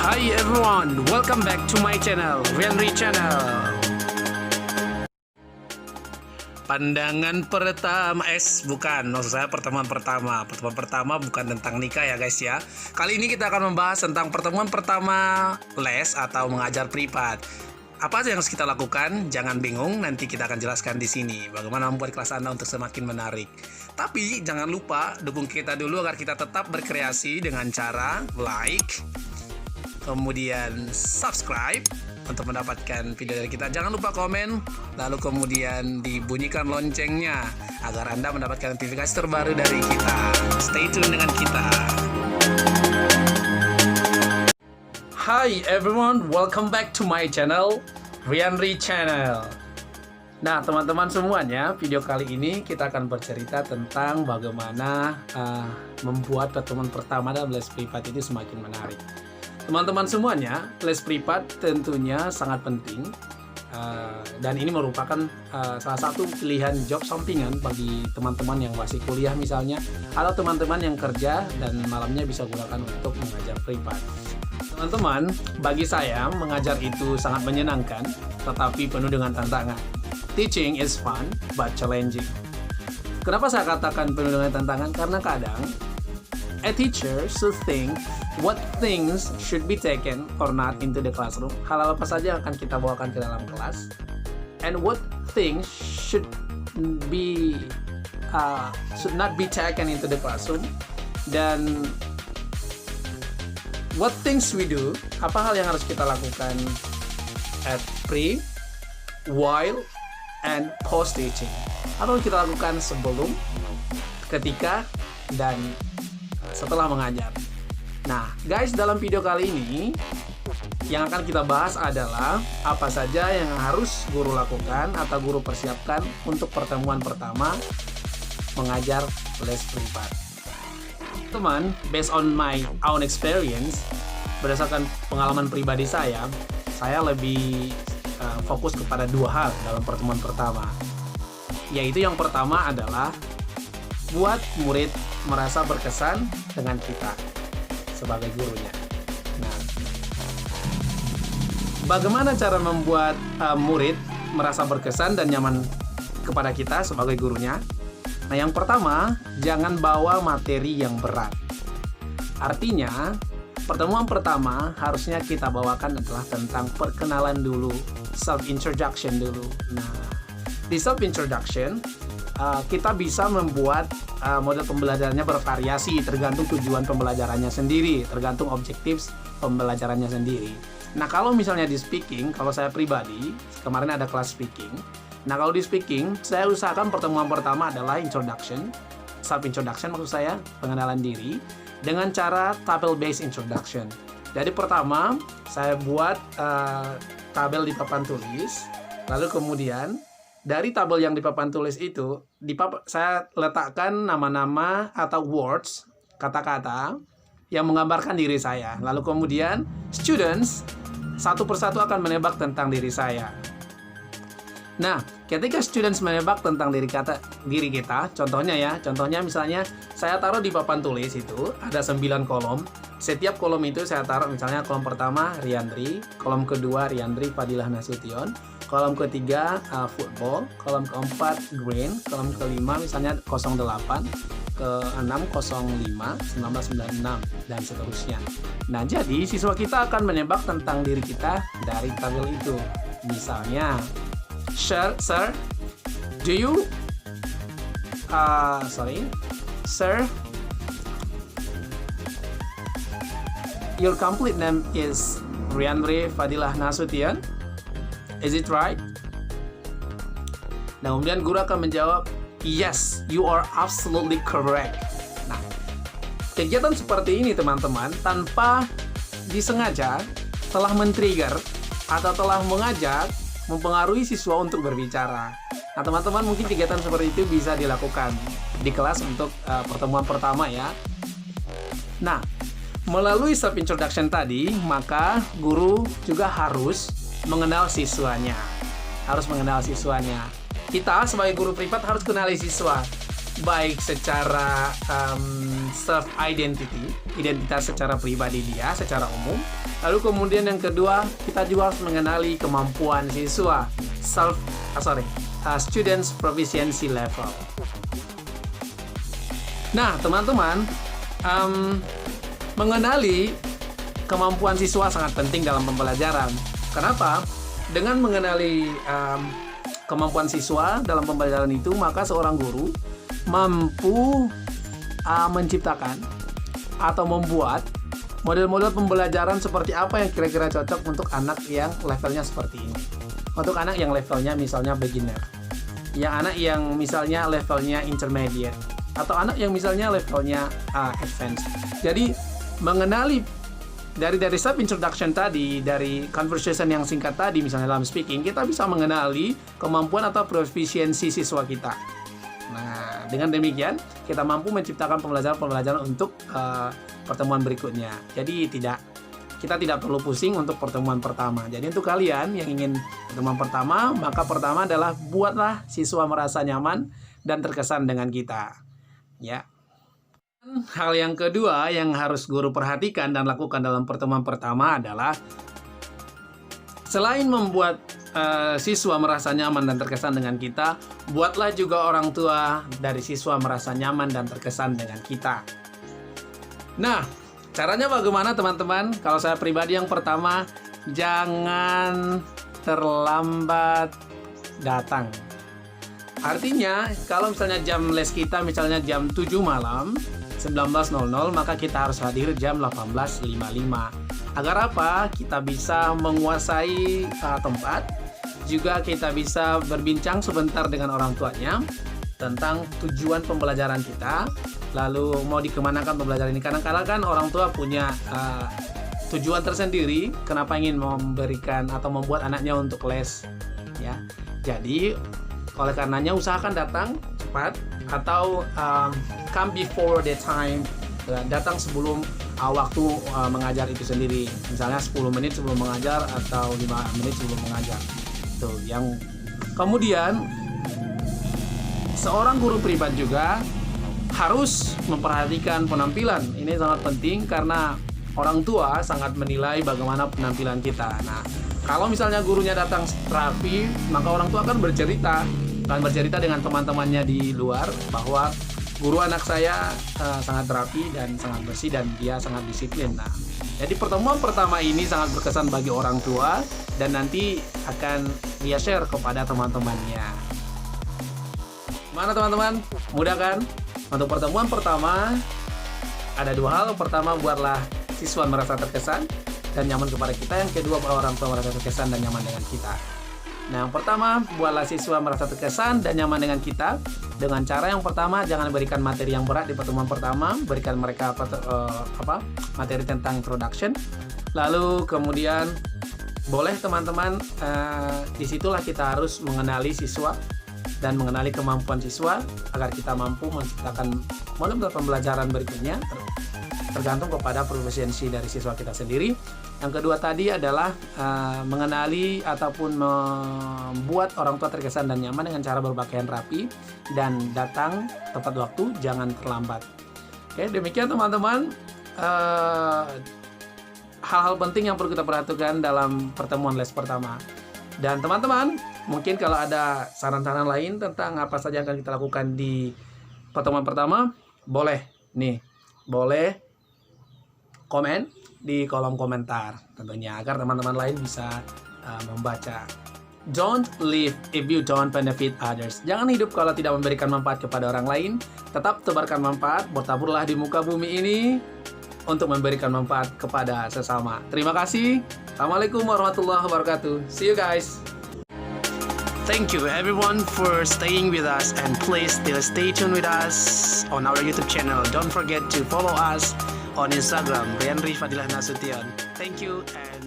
Hi everyone, welcome back to my channel, Rianri Channel. Pandangan pertama, bukan, maksud saya pertemuan pertama. Pertemuan pertama bukan tentang nikah ya guys ya. Kali ini kita akan membahas tentang pertemuan pertama les atau mengajar privat. Apa yang harus kita lakukan? Jangan bingung, nanti kita akan jelaskan di sini bagaimana membuat kelas Anda untuk semakin menarik. Tapi jangan lupa dukung kita dulu agar kita tetap berkreasi dengan cara like, kemudian subscribe untuk mendapatkan video dari kita. Jangan lupa komen, lalu kemudian dibunyikan loncengnya agar Anda mendapatkan notifikasi terbaru dari kita. Stay tune dengan kita. Hi everyone, welcome back to my channel, Rianri Channel. Nah teman-teman semuanya, video kali ini kita akan bercerita tentang bagaimana membuat pertemuan pertama dalam les privat itu semakin menarik. Teman-teman semuanya, les privat tentunya sangat penting dan ini merupakan salah satu pilihan job sampingan bagi teman-teman yang masih kuliah misalnya, atau teman-teman yang kerja dan malamnya bisa gunakan untuk mengajar privat. Teman-teman, bagi saya mengajar itu sangat menyenangkan tetapi penuh dengan tantangan. Teaching is fun but challenging. Kenapa saya katakan penuh dengan tantangan? Karena kadang a teacher should think what things should be taken or not into the classroom. Hal apa saja akan kita bawakan ke dalam kelas, and what things should not be taken into the classroom, dan what things we do, apa hal yang harus kita lakukan at pre, while, and post teaching. Apa yang kita lakukan sebelum, ketika, dan setelah mengajar. Nah guys, dalam video kali ini yang akan kita bahas adalah apa saja yang harus guru lakukan atau guru persiapkan untuk pertemuan pertama mengajar les privat. Teman, based on my own experience, berdasarkan pengalaman pribadi saya lebih fokus kepada dua hal dalam pertemuan pertama. Yaitu yang pertama adalah buat murid merasa berkesan dengan kita sebagai gurunya. Nah, bagaimana cara membuat murid merasa berkesan dan nyaman kepada kita sebagai gurunya? Nah, yang pertama, jangan bawa materi yang berat. Artinya, pertemuan pertama harusnya kita bawakan adalah tentang perkenalan dulu, self-introduction dulu. Nah, di self-introduction, kita bisa membuat model pembelajarannya bervariasi tergantung tujuan pembelajarannya sendiri, tergantung objektif pembelajarannya sendiri. Nah, kalau misalnya di speaking, kalau saya pribadi, kemarin ada kelas speaking. Nah, kalau di speaking, saya usahakan pertemuan pertama adalah introduction, self-introduction maksud saya, pengenalan diri, dengan cara tabel-based introduction. Jadi pertama, saya buat tabel di papan tulis, lalu kemudian dari tabel yang di papan tulis itu, saya letakkan nama-nama atau words, kata-kata yang menggambarkan diri saya. Lalu kemudian, students satu persatu akan menebak tentang diri saya. Nah, ketika students menebak tentang diri kita, contohnya misalnya saya taruh di papan tulis itu ada 9 kolom. Setiap kolom itu saya taruh misalnya kolom pertama Rianri, kolom kedua Rianri Fadilah Nasution, kolom ketiga football, kolom keempat green, kolom kelima misalnya 08, ke-6 05, 1996 dan seterusnya. Nah, jadi siswa kita akan menebak tentang diri kita dari tabel itu. Misalnya, Sir, do you Sir, your complete name is Rianri Fadilah Nasution, is it right? Nah, kemudian guru akan menjawab, yes, you are absolutely correct. Nah, kegiatan seperti ini teman-teman tanpa disengaja telah men-trigger atau telah mengajak, mempengaruhi siswa untuk berbicara. Nah, teman-teman mungkin kegiatan seperti itu bisa dilakukan di kelas untuk pertemuan pertama ya. Nah, melalui self-introduction tadi, maka guru juga harus mengenal siswanya. Kita sebagai guru privat harus kenali siswa. baik secara self identity, identitas secara pribadi dia secara umum. Lalu kemudian yang kedua, kita juga harus mengenali kemampuan siswa, students proficiency level. Nah, teman-teman, mengenali kemampuan siswa sangat penting dalam pembelajaran. Kenapa? Dengan mengenali kemampuan siswa dalam pembelajaran itu, maka seorang guru mampu menciptakan atau membuat model-model pembelajaran seperti apa yang kira-kira cocok untuk anak yang levelnya seperti ini. Untuk anak yang levelnya misalnya beginner, yang anak yang misalnya levelnya intermediate, atau anak yang misalnya levelnya advanced. Jadi mengenali dari sub introduction tadi, dari conversation yang singkat tadi misalnya dalam speaking, kita bisa mengenali kemampuan atau proficiency siswa kita. Nah, dengan demikian kita mampu menciptakan pembelajaran untuk pertemuan berikutnya. Jadi kita tidak perlu pusing untuk pertemuan pertama. Jadi untuk kalian yang ingin pertemuan pertama, maka pertama adalah buatlah siswa merasa nyaman dan terkesan dengan kita. Ya. Hal yang kedua yang harus guru perhatikan dan lakukan dalam pertemuan pertama adalah selain membuat siswa merasa nyaman dan terkesan dengan kita, buatlah juga orang tua dari siswa merasa nyaman dan terkesan dengan kita. Nah, caranya bagaimana teman-teman? Kalau saya pribadi yang pertama, jangan terlambat datang. Artinya, kalau misalnya jam les kita misalnya jam 7 malam, 19.00, maka kita harus hadir jam 18.55. Agar apa? Kita bisa menguasai tempat, juga kita bisa berbincang sebentar dengan orang tuanya tentang tujuan pembelajaran kita, lalu mau dikemanakan pembelajaran ini. Kadang-kadang kan orang tua punya tujuan tersendiri kenapa ingin memberikan atau membuat anaknya untuk les, ya. Jadi oleh karenanya usahakan datang cepat atau come before the time, datang sebelum waktu mengajar itu sendiri. Misalnya 10 menit sebelum mengajar atau 5 menit sebelum mengajar. Tuh, yang kemudian seorang guru privat juga harus memperhatikan penampilan. Ini sangat penting karena orang tua sangat menilai bagaimana penampilan kita. Nah, kalau misalnya gurunya datang rapi, maka orang tua akan bercerita dengan teman-temannya di luar bahwa guru anak saya sangat rapi dan sangat bersih dan dia sangat disiplin. Nah, jadi pertemuan pertama ini sangat berkesan bagi orang tua dan nanti akan dia share kepada teman-temannya. Mana teman-teman? Mudah kan? Untuk pertemuan pertama ada dua hal. Pertama, buatlah siswa merasa terkesan dan nyaman kepada kita. Yang kedua, orang tua merasa terkesan dan nyaman dengan kita. Nah, yang pertama, buatlah siswa merasa terkesan dan nyaman dengan kita. Dengan cara yang pertama, jangan berikan materi yang berat di pertemuan pertama, berikan mereka materi tentang introduction. Lalu kemudian boleh teman-teman, disitulah kita harus mengenali siswa dan mengenali kemampuan siswa agar kita mampu menciptakan model pembelajaran berikutnya tergantung kepada proficiency dari siswa kita sendiri. Yang kedua tadi adalah mengenali ataupun membuat orang tua terkesan dan nyaman dengan cara berpakaian rapi dan datang tepat waktu, jangan terlambat. Oke, demikian teman-teman hal-hal penting yang perlu kita perhatikan dalam pertemuan les pertama. Dan teman-teman, mungkin kalau ada saran-saran lain tentang apa saja yang akan kita lakukan di pertemuan pertama, boleh komen di kolom komentar tentunya agar teman-teman lain bisa membaca. Don't live if you don't benefit others. Jangan hidup kalau tidak memberikan manfaat kepada orang lain. Tetap tebarkan manfaat, bertaburlah di muka bumi ini untuk memberikan manfaat kepada sesama. Terima kasih. Assalamualaikum warahmatullahi wabarakatuh. See you guys. Thank you everyone for staying with us, and please still stay tuned with us on our YouTube channel. Don't forget to follow us on Instagram, Rianri Fadilah Nasution. Thank you and